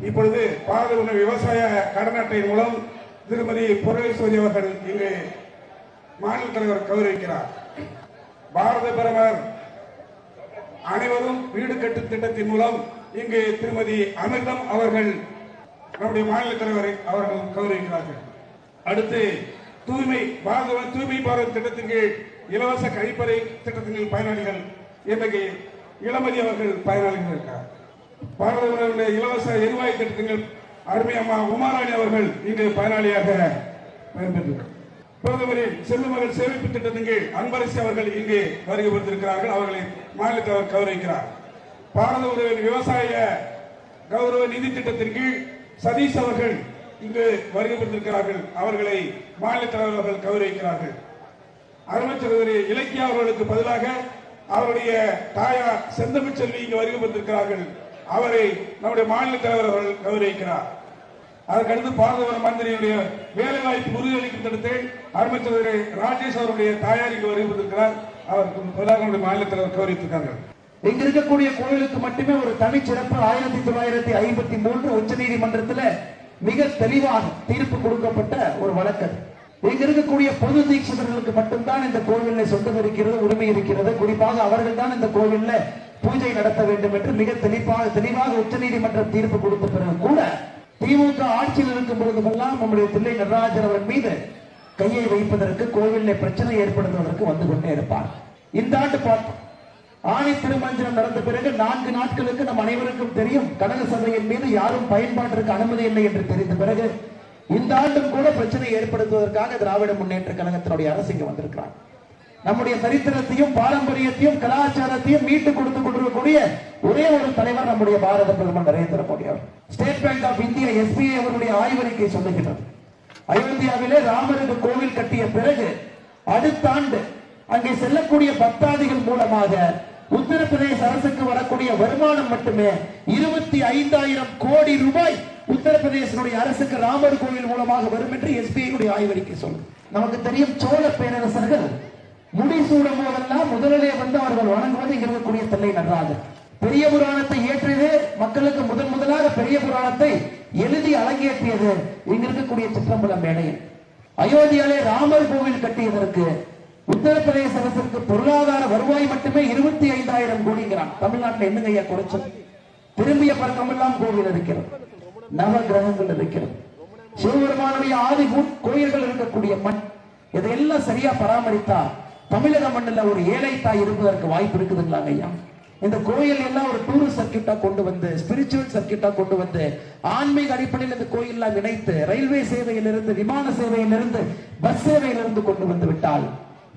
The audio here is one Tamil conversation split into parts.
இப்பொழுது பாரத உணவு விவசாய கடன் அட்டையின் மூலம் திருமதி புரளீஸ்வரி அவர்கள் இங்கு மாநில தலைவர் கௌரவிக்கிறார். பாரத பிரதமர் அனைவரும் வீடு கட்டும் திட்டத்தின் மூலம் இங்கு திருமதி அமிர்தம் அவர்கள் நம்முடைய மாநில தலைவரை அவர்கள் கௌரவிக்கிறார்கள். அடுத்து தூய்மை பாரத் திட்டத்தின் கீழ் இலவச கழிப்பறை திட்டத்தின் கீழ் பயனாளிகள் இன்றைக்கு இளமதி அவர்கள் பயனாளிகள் இருக்கிறார். பாரத உணவுடைய இலவச எரிவாயு திட்டத்தின் அருமை அம்மா உமாராணி அவர்கள் இங்கு பயனாளியாக பயன்பெற்றிருக்கிறார். பிரதமரின் செல்லுமகள் சேமிப்பு திட்டத்தின் கீழ் அன்பரசி அவர்கள் இங்கு வருகை புரிந்திருக்கிறார்கள். அவர்களை மாநில தலைவர் கௌரவிக்கிறார். பாரத உணவின் விவசாய கௌரவ நிதி திட்டத்தின் கீழ் சதீஷ் அவர்கள் இங்கு வருகை புரிந்திருக்கிறார்கள். அவர்களை மாநில தலைவர் அவர்கள் கௌரவிக்கிறார்கள். அருமை சகோதரி இலக்கியா அவர்களுக்கு பதிலாக அவருடைய தாயார் செந்தமிழ் செல்வி இங்கு வருகை புரிந்திருக்கிறார்கள். அவரை நம்முடைய மாநில தலைவர் அவர்கள் கௌரவிக்கிறார். அதற்கடுத்து பாரத மந்திரியுடைய வேலைவாய்ப்பு உறுதியளிக்கும் திட்டத்தை அருமை சகோதரி ராஜேஷ் அவருடைய தாயார் இங்கு வருகை புரிந்திருக்கிறார். அவருக்கு பதிலாக நம்முடைய மாநில தலைவர் கௌரவித்திருக்கிறார்கள். இங்க இருக்கக்கூடிய கோயிலுக்கு மட்டுமே ஒரு தனிச்சிறப்பு 1953 உச்ச நீதிமன்றத்தில் மிக தெளிவாக தீர்ப்பு கொடுக்கப்பட்ட ஒரு வழக்கு. இங்க இருக்கக்கூடிய பொது தீட்சிதர்களுக்கு மட்டும்தான் இந்த கோவிலில் சொந்தம் இருக்கிறது, உரிமை இருக்கிறது. குறிப்பாக அவர்கள் தான் இந்த கோவிலில் பூஜை நடத்த வேண்டும் என்று மிக தெளிவாக உச்ச நீதிமன்றம் தீர்ப்பு கொடுத்த பிறகு கூட திமுக ஆட்சியில் இருக்கும் பொழுதுமெல்லாம் நம்முடைய தில்லை நடராஜர் அவர் மீது கையை வைப்பதற்கு கோவிலில் பிரச்சனை ஏற்படுத்துவதற்கு வந்து கொண்டே இருப்பார். இந்த ஆண்டு பார்த்தோம், ஆணி திருமஞ்சனம் நடந்த பிறகு 4 நாட்களுக்கு நம் அனைவருக்கும் தெரியும் கனக சபையின் மீது யாரும் பயன்பாட்டிற்கு அனுமதி இல்லை என்று தெரிந்த பிறகு இந்த ஆண்டும் கூட பிரச்சனை ஏற்படுத்துவதற்காக திராவிட முன்னேற்ற கழகத்தினுடைய அரசு இங்கு வந்திருக்கிறார். நம்முடைய சரித்திரத்தையும் பாரம்பரியத்தையும் கலாச்சாரத்தையும் மீட்டு கொடுத்து கொண்டிருக்கக்கூடிய ஒரே ஒரு தலைவர் நம்முடைய பாரத பிரதமர் நரேந்திர மோடி அவர். State Bank of India SBI அவருடைய ஆய்வறிக்கை சொல்லுகிறது, அயோத்தியாவிலே ராமருக்கு கோவில் கட்டிய பிறகு அடுத்த ஆண்டு அங்கே செல்லக்கூடிய பக்தாதிகள் மூலமாக உத்தரப்பிரதேச அரசுக்கு வரக்கூடிய வருமானம் மட்டுமே 25,000 கோடி ரூபாய் உத்தரப்பிரதேசனுடைய அரசுக்கு ராமர் கோவில் மூலமாக வரும் என்று SBI ஆய்வறிக்கை சொல்லும். நமக்கு தெரியும், சோழ பேரரசர்கள் முடிசூடும் போதெல்லாம் முதலிலே வந்து அவர்கள் வணங்குவது இங்க இருக்கக்கூடிய தில்லை நடராஜர். பெரிய புராணத்தை ஏற்றியது மக்களுக்கு முதலாக பெரிய புராணத்தை எழுதி அலங்கேற்றியது இங்க இருக்கக்கூடிய சிற்றம்பலம் மேடையில். அயோத்தியாலே ராமர் கோவில் கட்டியதற்கு உத்தரப்பிரதேச அரசுக்கு பொருளாதார வருவாய் மட்டுமே 25,000 கோடிங்கிறான். தமிழ்நாட்டில் என்னங்க ஐயா குறைச்சல்? திரும்பிய பறக்கமெல்லாம் கோவில் இருக்கிறது, நவ கிரகங்கள் இருக்கிறது, சிவபெருமானுடைய ஆதி கோயில்கள் இருக்கக்கூடிய மண், இதையெல்லாம் சரியா பராமரித்தா தமிழக மண்ணில் ஒரு ஏழை தாய் இருப்பதற்கு வாய்ப்பு இருக்குதுங்களாங்க ஐயா. இந்த கோயில் எல்லாம் ஒரு டூரிஸ்ட் சர்க்கியூட்டா கொண்டு வந்து, ஸ்பிரிச்சுவல் சர்க்கியூட்டா கொண்டு வந்து, ஆன்மீக அடிப்படையில் இந்த கோயில் எல்லாம் இணைத்து ரயில்வே சேவையிலிருந்து, விமான சேவையிலிருந்து, பஸ் சேவையிலிருந்து கொண்டு வந்து விட்டால்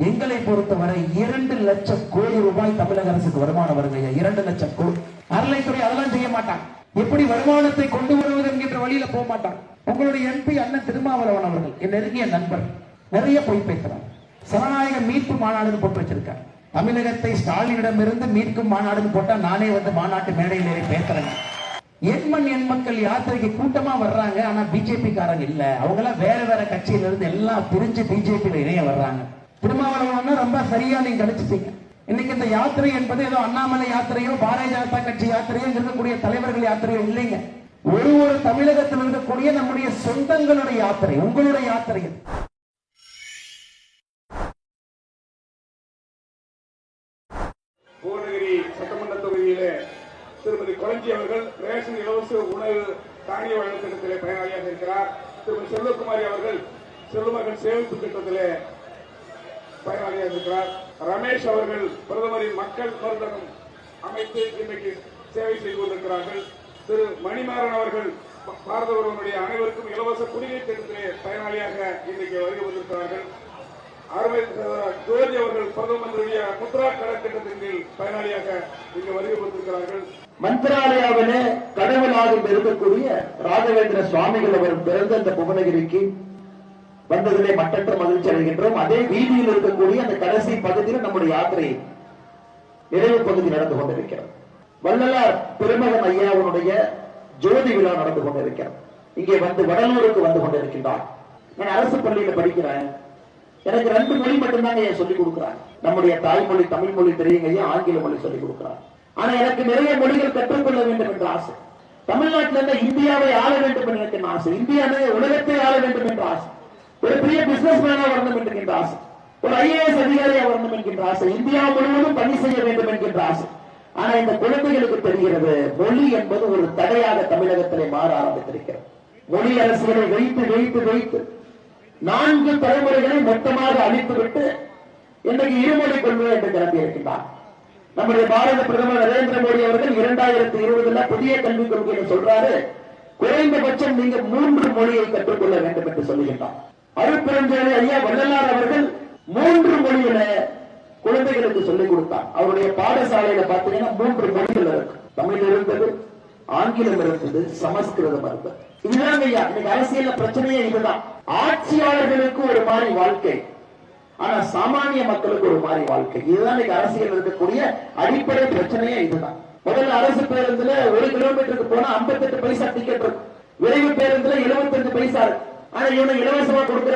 எங்களை பொறுத்தவரை 2 லட்சம் கோடி ரூபாய் தமிழக அரசுக்கு வருமானம் வருங்க. 2 லட்சம் கோடி. அறநிலைத்துறை அதெல்லாம் செய்ய மாட்டாங்க. எப்படி வருமானத்தை கொண்டு வருவது என்கின்ற வழியில போக மாட்டாங்க. உங்களுடைய MP அண்ணன் திருமாவளவன் அவர்கள் என் நெருங்கிய நண்பர், நிறைய பொய் பேசுறாங்க. சனநாயக மீட்பு மாநாடுன்னு போட்டு வச்சிருக்காங்க. தமிழகத்தை ஸ்டாலினிடம் இருந்து மீட்கும் மாநாடுன்னு போட்டா நானே வந்து மாநாட்டு மேடையில் ஏறி பேசுறேன். எண் மக்கள் யாத்திரைக்கு கூட்டமா வர்றாங்க, ஆனா பிஜேபி காரங்க இல்ல. அவங்க எல்லாம் வேற கட்சியில இருந்து எல்லாம் பிரிஞ்சு பிஜேபியில இணைய வர்றாங்க. திருமாவளவன் ரொம்ப சரியா நீங்க கணிச்சிட்டீங்க. இன்னைக்கு இந்த யாத்திரை என்பது ஏதோ அண்ணாமலை யாத்திரையோ பாரதிய ஜனதா கட்சி யாத்திரையோ இருக்கக்கூடிய தலைவர்கள் யாத்திரையோ இல்லைங்க. ஒரு தமிழகத்தில் இருக்கக்கூடிய நம்முடைய சொந்தங்களுடைய யாத்திரை, உங்களுடைய யாத்திரை. புவனகிரி சட்டமன்ற தொகுதியிலே திருமதி கொளஞ்சி அவர்கள் ரேஷன் இலவச உணவு தானிய வழங்கும் திட்டத்திலே பயனாளியாக இருக்கிறார். திருமதி செல்வகுமாரி அவர்கள் செல்வமகள் சேமிப்பு திட்டத்திலே பயனாளியாக இருக்கிறார். ரமேஷ் அவர்கள் பிரதமரின் மக்கள் மருந்தகம் அமைத்து இன்றைக்கு சேவை செய்து கொண்டிருக்கிறார்கள். திரு மணிமாறன் அவர்கள் பாரத பிரதமருடைய அனைவருக்கும் இலவச குடிநீர் திட்டத்திலே பயனாளியாக இன்றைக்கு வருகை வந்திருக்கிறார்கள். அருமை ஜோதி அவர்கள் பிரதமருடைய முத்ரா கடன் திட்டத்தின் கீழ் பயனாளியாக இங்கு வருகை வந்திருக்கிறார்கள். மந்திராலயாவிலே கடவுளாக இருக்கக்கூடிய ராகவேந்திர சுவாமிகள் அவர் பிறந்த இந்த புவனகிரிக்கு வந்ததிலே மட்டற்ற மகிழ்ச்சி அடைகின்றோம். அதே வீதியில் இருக்கக்கூடிய அந்த கடைசி பகுதியில் நம்முடைய யாத்திரை நிறைவு பகுதி நடந்து கொண்டிருக்கிறது. வள்ளலார் பெருமகன் ஐயாவுடைய ஜோதி விழா நடந்து கொண்டிருக்கிறது. இங்கே வந்து வடலூருக்கு வந்து கொண்டிருக்கின்றார். நான் அரசு பள்ளியில படிக்கிறேன். எனக்கு 2 மொழி மட்டும்தாங்க சொல்லிக் கொடுக்கிறாங்க. நம்முடைய தாய்மொழி தமிழ் மொழி தெரியுங்க, ஆங்கில மொழி சொல்லிக் கொடுக்கிறார். ஆனா எனக்கு நிறைய மொழிகள் கற்றுக்கொள்ள வேண்டும் என்ற ஆசை. தமிழ்நாட்டில் இருந்த இந்தியாவை ஆள வேண்டும் என்கின்ற ஆசை, இந்தியாவை உலகத்தை ஆள வேண்டும் என்ற ஆசை, ஒரு பெரிய பிசினஸ் மேனா வரணும் என்கின்ற ஆசை, ஒரு IAS அதிகாரியா வரணும் என்கின்ற ஆசை, இந்தியா முழுவதும் பணி செய்ய வேண்டும் என்கின்ற ஆசை. ஆனா இந்த குழந்தைகளுக்கு தெரிகிறது மொழி என்பது ஒரு தடையாக தமிழகத்திலே மாற ஆரம்பித்திருக்கிறது. மொழி அரசியலை வைத்து வைத்து வைத்து 4 தலைமுறைகளை மொத்தமாக அழித்துவிட்டு இன்றைக்கு இருமொழி கொள்கை என்று கிளம்பி இருக்கின்றார். நம்முடைய பாரத பிரதமர் நரேந்திர மோடி அவர்கள் 2020 புதிய கல்விக் கொள்கையை சொல்றாரு, குறைந்தபட்சம் நீங்க 3 மொழியை கற்றுக்கொள்ள வேண்டும் என்று சொல்லுகின்றார். அருட்பெருஞ்சோலை ஐயா வள்ளலார் அவர்கள் 3 மொழியில குழந்தைகளுக்கு சொல்லிக் கொடுத்தார். அவருடைய பாடசாலையில பாத்தீங்கன்னா 3 மொழிகள் இருக்கு. தமிழ் இருந்தது, ஆங்கிலம் இருந்தது, சமஸ்கிருதம் இருந்தது. இதுதான் ஐயா இன்னைக்கு அரசியல் பிரச்சனையே இதுதான். ஆட்சியாளர்களுக்கு ஒரு மாதிரி வாழ்க்கை, ஆனா சாமானிய மக்களுக்கு ஒரு மாதிரி வாழ்க்கை. இதுதான் இன்னைக்கு அரசியல் இருக்கக்கூடிய அடிப்படை பிரச்சனையே இதுதான். முதல்ல அரசு பேருந்துல 1 கிலோமீட்டருக்கு போனா 58 பைசா டிக்கெட் இருக்கு. விரைவு பேருந்துல 75 பைசா இருக்கு. ஆனா இவனை இலவசமா கொடுக்குற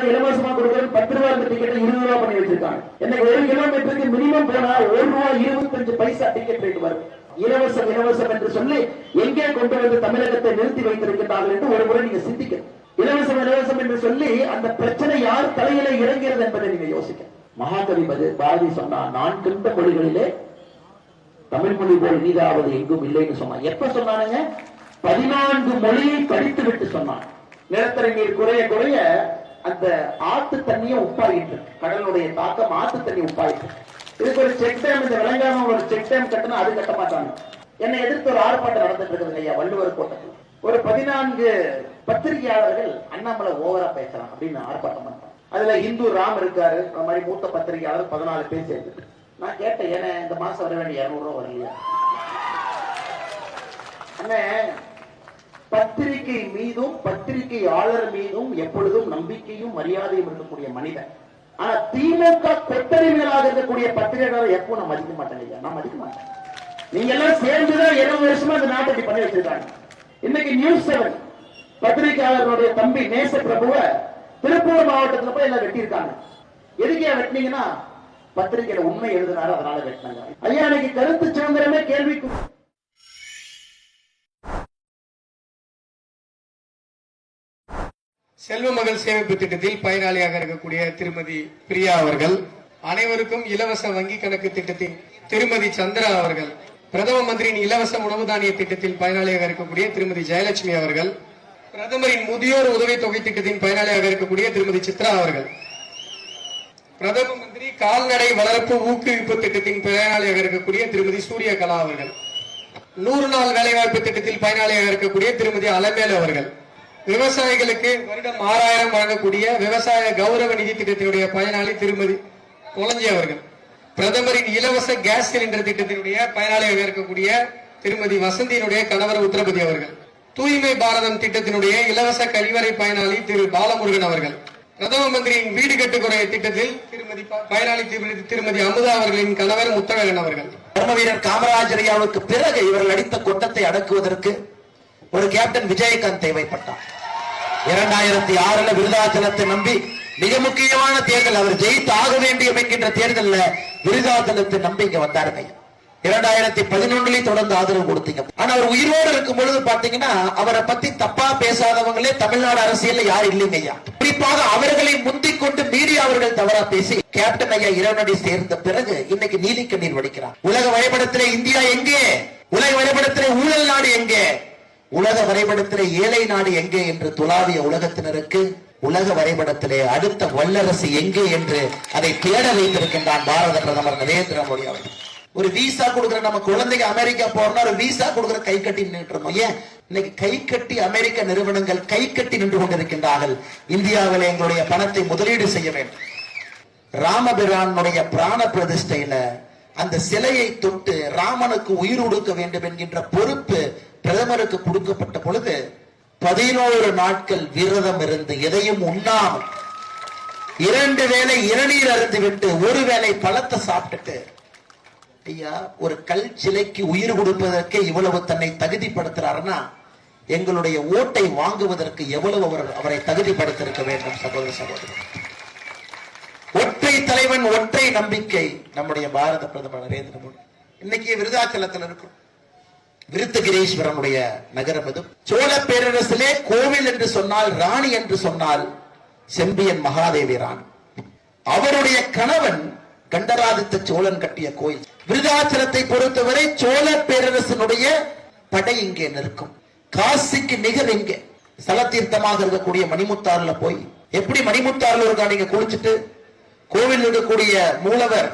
10 ரூபாய் டிக்கெட் 20 ரூபாய் பண்ணி வச்சிருக்காங்க. எனக்கு 1 கிலோமீட்டருக்கு மினிமம் போனா 1 ரூபாய் 25 பைசா டிக்கெட் ரேட் வருது. இலவசம் இலவசம் என்று சொல்லி எங்கே கொண்டு வந்து தமிழகத்தை நிறுத்தி வைத்திருக்கிறார்கள் என்று ஒரு முறை நீங்க சிந்திக்க. இலவசம் இலவசம் என்று சொல்லி அந்த பிரச்சனை யார் தலையில இறங்கிறது என்பதை நீங்க யோசிக்க. மகாகவி பாரதி சொன்னா, நான் கண்ட மொழிகளிலே தமிழ் மொழி போல் நீதாவது எங்கும் இல்லைன்னு சொன்னான். எப்ப சொன்னானுங்க? 14 மொழியை படித்து விட்டு சொன்னான். நிலத்தடி நீர் குறைய குறைய அந்த ஆத்து தண்ணியும் உப்பாயிட்டு, கடலுடைய தாக்கம் ஆத்து தண்ணி உப்பாயிட்டு. இதுக்கு ஒரு செக் டேம், இந்த விளங்காம ஒரு செக் டேம் கட்டினா அது கட்ட மாட்டாங்க. என்னை எதிர்த்து ஒரு ஆர்ப்பாட்டம் நடந்துட்டு இருக்குது ஐயா வள்ளுவர் கோட்டத்தில். ஒரு 14 பத்திரிகையாளர்கள் அண்ணாமலை ஓவரா பேசலாம் அப்படின்னு ஆர்ப்பாட்டம் பண்றாங்க. அதுல இந்து ராம் இருக்காரு, அந்த மாதிரி மூத்த பத்திரிகையாளர் 14 பேர் சேர்ந்து. நான் கேட்டேன், ஏன்னா இந்த மாசம் வர வேண்டிய 200 ரூபாய் வரலையா? அண்ணே, பத்திரிகை மீதும் பத்திரிகையாளர் மீதும் எப்பொழுதும் நம்பிக்கையும் மரியாதையும் இருக்கக்கூடிய மனிதன். ஆனா திமுக கொத்தடிமைகளாக இருக்கக்கூடிய பத்திரிகையாளர் எப்போ நான் மதிக்க மாட்டேன். நான் மதிக்க மாட்டேன். நீங்க எல்லாம் சேர்ந்துதான் 20 வருஷமா இந்த நாட்டை பண்ணி வச்சிருக்காங்க. இன்னைக்கு நியூஸ் 7 பத்திரிகையாளர்களுடைய தம்பி நேச பிரபுவ திருப்பூர் மாவட்டத்துல போய் எல்லாம் வெட்டியிருக்காங்க. எதுக்கே வெட்டினீங்கன்னா பத்திரிகையில உண்மை எழுதினாரு, அதனால வெட்டினாங்க. ஐயா, இன்னைக்கு கருத்து சுதந்திரமே கேள்விக்கு. செல்வ மகள் சேமிப்பு திட்டத்தில் பயனாளியாக இருக்கக்கூடிய திருமதி பிரியா அவர்கள், அனைவருக்கும் இலவச வங்கி கணக்கு திட்டத்தின் திருமதி சந்திரா அவர்கள், பிரதம மந்திரியின் இலவச உணவு தானிய திட்டத்தில் பயனாளியாக இருக்கக்கூடிய திருமதி ஜெயலட்சுமி அவர்கள், பிரதமரின் முதியோர் உதவி தொகை திட்டத்தின் பயனாளியாக இருக்கக்கூடிய திருமதி சித்ரா அவர்கள், பிரதம மந்திரி கால்நடை வளர்ப்பு ஊக்குவிப்பு திட்டத்தின் பயனாளியாக இருக்கக்கூடிய திருமதி சூரிய கலா அவர்கள், 100 நாள் வேலைவாய்ப்பு திட்டத்தில் பயனாளியாக இருக்கக்கூடிய திருமதி அலமேல் அவர்கள், விவசாயிகளுக்கு வருடம் 6000 வழங்கக்கூடிய விவசாய கௌரவ நிதி திட்டத்தினுடைய பயனாளி திருமதி கொளஞ்சி அவர்கள், பிரதமரின் இலவச கேஸ் சிலிண்டர் திட்டத்தினுடைய பயனாளியாக இருக்கக்கூடிய திருமதி வசந்தியினுடைய கணவர் உத்தரபதி அவர்கள், தூய்மை பாரதம் திட்டத்தினுடைய இலவச கழிவறை பயனாளி திரு பாலமுருகன் அவர்கள், பிரதம மந்திரியின் வீடு கட்டுக்குறை திட்டத்தில் பயனாளி திருமதி அமுதா அவர்களின் கணவர் முத்தழகன் அவர்கள். தர்ம வீரர் காமராஜர் ஐயாவுக்கு பிறகு இவர்கள் அடித்த கொட்டத்தை அடக்குவதற்கு ஒரு கேப்டன் விஜயகாந்த் தேவைப்பட்டார். 2006 விருதாச்சலத்தை நம்பி மிக முக்கியமான தேர்தல், அவர் ஜெயித்து ஆக வேண்டிய என்கின்ற தேர்தலில் விருதாச்சலத்தை நம்பி இங்க வந்தாருங்க. 2011 தொடர்ந்து ஆதரவு கொடுத்தீங்க. ஆனா அவர் உயிரோடு இருக்கும் பொழுது பாத்தீங்கன்னா அவரை பத்தி தப்பா பேசாதவங்களே தமிழ்நாடு அரசியல் யாரும் இல்லைங்க ஐயா. குறிப்பாக அவர்களை முந்திக் கொண்டு மீடியா அவர்கள் தவறா பேசி கேப்டன் ஐயா இறைவனடி சேர்ந்த பிறகு இன்னைக்கு நீலி கண்ணீர் வடிக்கிறார். உலக வரைபடத்திலே இந்தியா எங்கே? உலக வரைபடத்திலே ஊழல் நாடு எங்கே? உலக வரைபடத்திலே ஏழை நாடு எங்கே என்று துளாவிய உலகத்தினருக்கு உலக வரைபடத்திலே அடுத்த வல்லரசு எங்கே என்று அதை தேட வைத்திருக்கின்றான் பாரத பிரதமர் நரேந்திர மோடி அவர்கள். ஒரு விசா கொடுக்கிற நம்ம குழந்தைங்க அமெரிக்கா போறோம்னா ஒரு விசா கொடுக்கிற கை கட்டி நின்று இருந்தோம். ஏன் இன்னைக்கு கை கட்டி அமெரிக்க நிறுவனங்கள் கை கட்டி நின்று கொண்டிருக்கின்றார்கள். இந்தியாவில் எங்களுடைய பணத்தை முதலீடு செய்ய வேண்டும். ராமபிரானுடைய பிராண பிரதிஷ்டையில அந்த சிலையை தொட்டு ராமனுக்கு உயிர் கொடுக்க வேண்டும் என்கின்ற பொறுப்பு பிரதமருக்கு கொடுக்கப்பட்ட பொழுது 11 நாட்கள் விரதம் இருந்து எதையும் உண்ணாமல் 2 வேளை இளநீர் அருந்து விட்டு 1 வேளை பழத்தை சாப்பிட்டுட்டு ஐயா ஒரு கல் சிலைக்கு உயிர் கொடுப்பதற்கு இவ்வளவு தன்னை தகுதிப்படுத்துறாருன்னா எங்களுடைய ஓட்டை வாங்குவதற்கு எவ்வளவு அவரை தகுதிப்படுத்திருக்க வேண்டும். சகோதர சகோதரி, ஒற்றை தலைவன் ஒற்றை நம்பிக்கை நம்முடைய பாரத பிரதமர் நரேந்திர மோடி. இன்னைக்கு விருதாச்சலத்தில் இருக்கும். விருத்தகிரீஸ்வரனுடைய நகரம் இது. சோழ பேரரசிலே கோவில் என்று சொன்னால், ராணி என்று சொன்னால் செம்பியன் மகாதேவி ராணி. அவருடைய கணவன் கண்டராதித்த சோழன் கட்டிய கோயில். விருதாச்சலத்தை பொறுத்தவரை சோழ பேரரசனுடைய படை இங்கே நிற்கும். காசிக்கு நிகர் இங்கே ஸ்தலத்தீர்த்தமாக இருக்கக்கூடிய மணிமுத்தாறுல போய், எப்படி மணிமுத்தாறுல இருக்கா நீங்க குளிச்சுட்டு கோவில் இருக்கக்கூடிய மூலவர்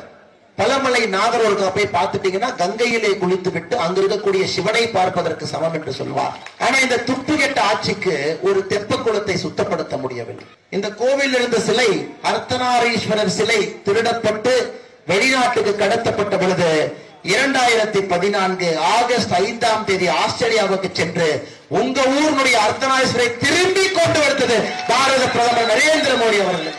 பலமலை நாகர் ஒருக்கா போய் பார்த்துட்டீங்கன்னா கங்கையிலே குளித்து விட்டு அங்க இருக்கக்கூடிய சிவனை பார்ப்பதற்கு சமம் என்று சொல்வார். ஆனா இந்த துப்புகெட்ட ஆட்சிக்கு ஒரு தெப்ப குளத்தை சுத்தப்படுத்த முடியவில்லை. இந்த கோவில் இருந்த சிலை, அர்த்தநாரீஸ்வரர் சிலை திருடப்பட்டு வெளிநாட்டுக்கு கடத்தப்பட்ட பொழுது 2014 ஆகஸ்ட் 5ஆம் தேதி ஆஸ்திரேலியாவுக்கு சென்று உங்க ஊருடைய அர்த்தநாரீஸ்வரை திரும்பி கொண்டு வந்தது பாரத பிரதமர் நரேந்திர மோடி அவர்கள்.